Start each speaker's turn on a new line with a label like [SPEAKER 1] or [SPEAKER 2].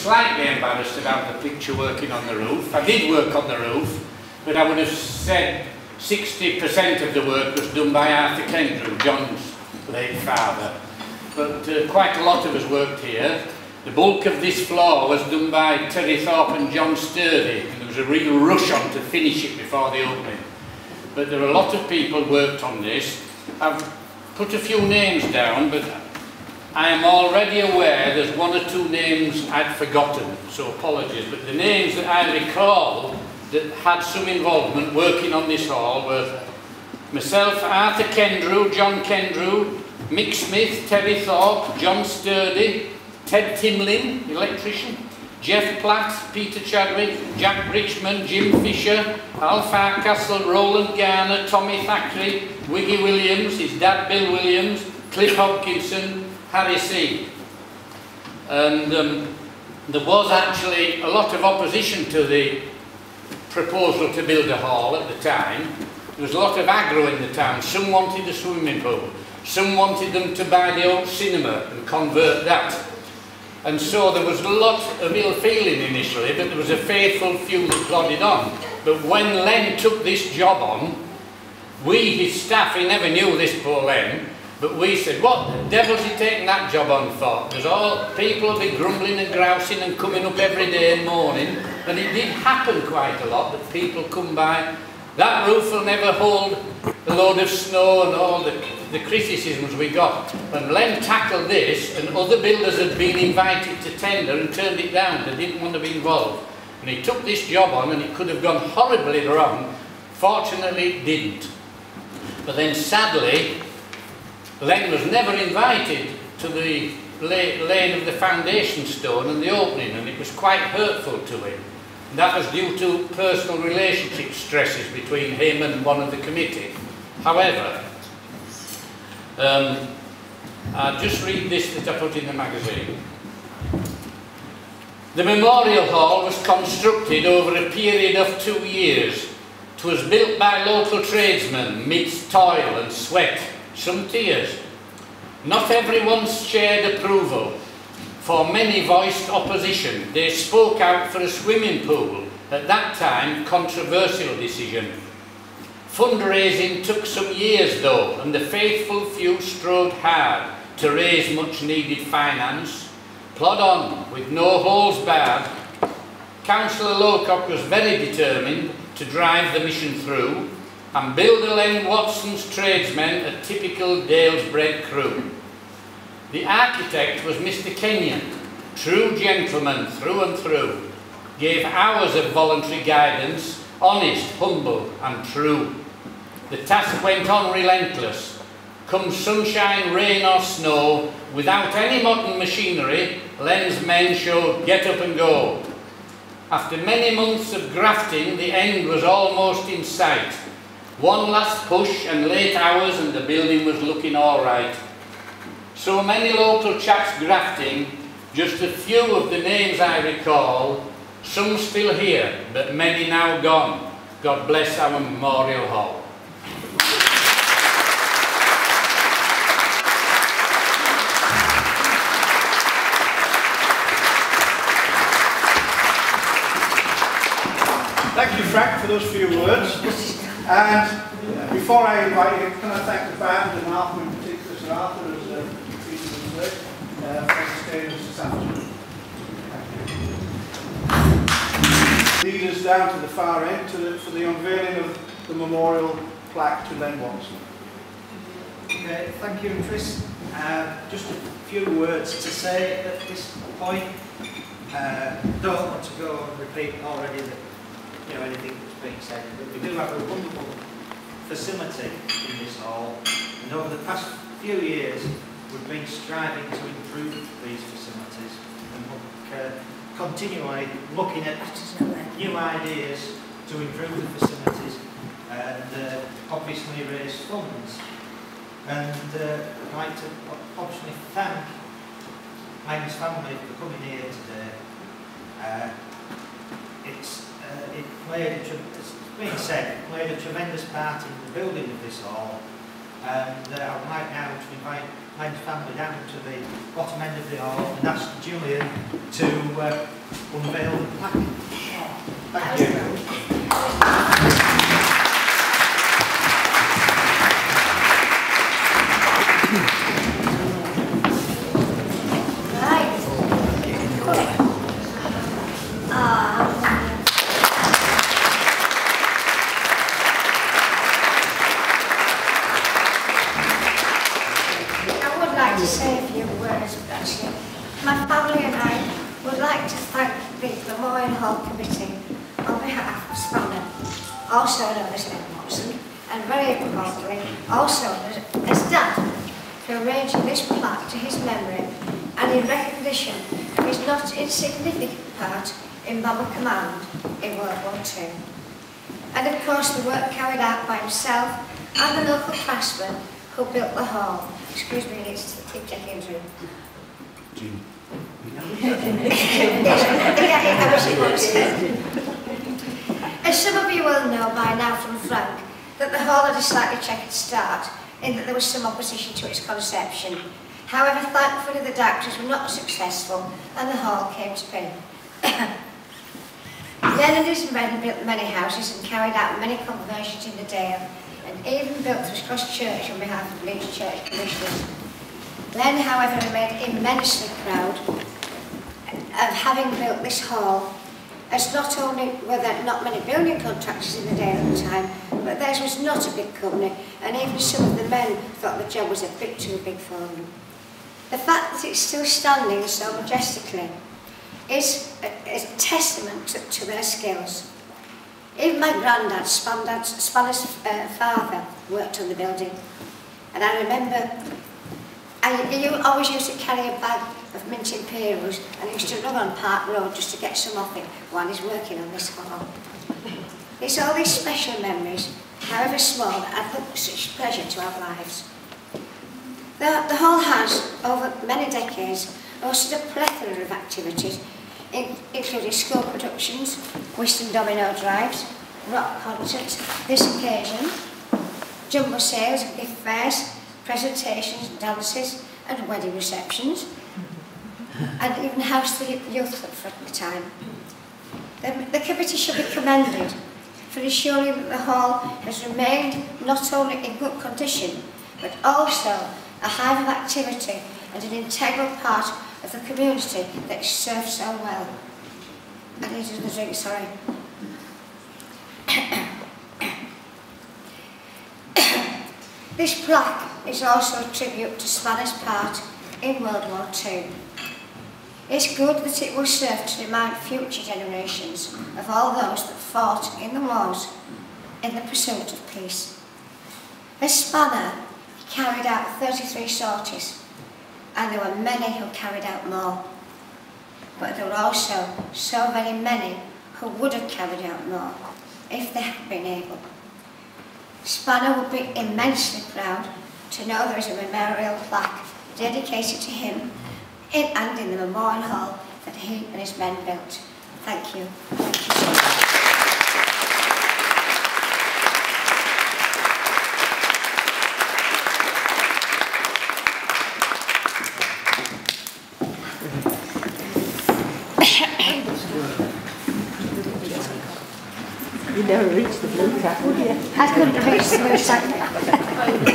[SPEAKER 1] slightly embarrassed about the picture working on the roof. I did work on the roof, but I would have said 60% of the work was done by Arthur Kendrew, John's late father. But quite a lot of us worked here. The bulk of this floor was done by Terry Thorpe and John Sturdy, and there was a real rush on to finish it before the opening. But there were a lot of people worked on this. I've put a few names down, but I am already aware there's one or two names I'd forgotten, so apologies. But the names that I recall that had some involvement working on this hall were myself, Arthur Kendrew, John Kendrew, Mick Smith, Terry Thorpe, John Sturdy, Ted Timlin, electrician, Jeff Platt, Peter Chadwick, Jack Richmond, Jim Fisher, Al Farcastle, Roland Garner, Tommy Thackeray, Wiggy Williams, his dad Bill Williams, Cliff Hopkinson, Harry C. And there was actually a lot of opposition to the proposal to build a hall at the time. There was a lot of aggro in the town. Some wanted a swimming pool. Some wanted them to buy the old cinema and convert that. And so there was a lot of ill feeling initially, but there was a faithful few that plodded on. But when Len took this job on, we, his staff, he never knew this poor Len, but we said, what the devil's he taking that job on for? Because all people will be grumbling and grousing and coming up every day and moaning. And it did happen quite a lot that people come by. That roof will never hold a load of snow and all the criticisms we got. When Len tackled this, and other builders had been invited to tender and turned it down, they didn't want to be involved. And he took this job on, and it could have gone horribly wrong. Fortunately, it didn't. But then sadly, Len was never invited to the laying of the foundation stone and the opening, and it was quite hurtful to him. And that was due to personal relationship stresses between him and one of the committee. However, I'll just read this that I put in the magazine. The Memorial Hall was constructed over a period of 2 years. 'Twas built by local tradesmen midst toil and sweat, some tears. Not everyone shared approval, for many voiced opposition. They spoke out for a swimming pool, at that time controversial decision. Fundraising took some years though, and the faithful few strode hard to raise much needed finance. Plod on, with no holes barred. Councillor Lowcock was very determined to drive the mission through, and builder Len Watson's tradesmen a typical Dalesbred crew. The architect was Mr. Kenyon, true gentleman through and through, gave hours of voluntary guidance, honest, humble and true. The task went on relentless. Come sunshine, rain or snow, without any modern machinery, Len's men showed get up and go. After many months of grafting, the end was almost in sight. One last push and late hours and the building was looking all right. So many local chaps grafting, just a few of the names I recall, some still here, but many now gone. God bless our Memorial Hall.
[SPEAKER 2] Thank you, Frank, for those few words. And before I invite you, can I thank the band and Arthur in particular, Sir Arthur, as treated us with, for staying us this afternoon. Lead us down to the far end for the unveiling of the memorial plaque to Len Watson.
[SPEAKER 3] Okay, thank you, Chris. Just a few words to say at this point. Don't want to go and repeat already that, anything that's being said, but we do have a wonderful facility in this hall, and over the past few years we've been striving to improve these facilities and continually looking at new ideas to improve the facilities and obviously raise funds. And I'd like to obviously thank Meg's family for coming here today. It's been said, it played a tremendous part in the building of this hall, And I would like now to invite Glenn's family down to the bottom end of the hall and ask Julian to unveil the plaque. Thank you.
[SPEAKER 4] Say a few words, actually. My family and I would like to thank the Memorial Hall Committee on behalf of Spanner, also known as Ed Watson, and very importantly, also known as Dad, for arranging this plaque to his memory and in recognition of his not insignificant part in Bomber Command in World War II. And of course the work carried out by himself and the local craftsmen who built the hall. Excuse me, it's keep checking through. As some of you will know by now from Frank, that the hall had a slightly checkered start, in that there was some opposition to its conception. However, thankfully the doctors were not successful and the hall came to be. Len and his men built many houses and carried out many conversions in the Dale, and even built Thrush Cross Church on behalf of Leeds Church Commissioners. Len, however, remained immensely proud of having built this hall, as not only were there not many building contractors in the Dale at the time, but theirs was not a big company, and even some of the men thought the job was a bit too big for them. The fact that it's still standing so majestically is a testament to their skills. Even my granddad, Spanner's father, worked on the building, and I remember he always used to carry a bag of mint imperials and he used to run on Park Road just to get some off him while he's working on this hall. It's all these special memories, however small, that add up such pleasure to our lives. The hall has, over many decades, hosted a plethora of activities, including school productions, whist and domino drives, rock concerts, this occasion, jumbo sales and gift fairs, presentations, dances and wedding receptions, and even housed the youth club for the time. The committee should be commended for ensuring that the hall has remained not only in good condition, but also a hive of activity and an integral part of the community that is served so well. I need another drink, sorry. This plaque is also a tribute to Spanner's part in World War II. It's good that it will serve to remind future generations of all those that fought in the wars in the pursuit of peace. As Spanner, he carried out 33 sorties, and there were many who carried out more. But there were also so very many who would have carried out more if they had been able. Spanner would be immensely proud to know there is a memorial plaque dedicated to him and in the Memorial Hall that he and his men built. Thank you. Thank you so much.
[SPEAKER 5] You never reached the blue track, would you?
[SPEAKER 4] I couldn't reach the blue track.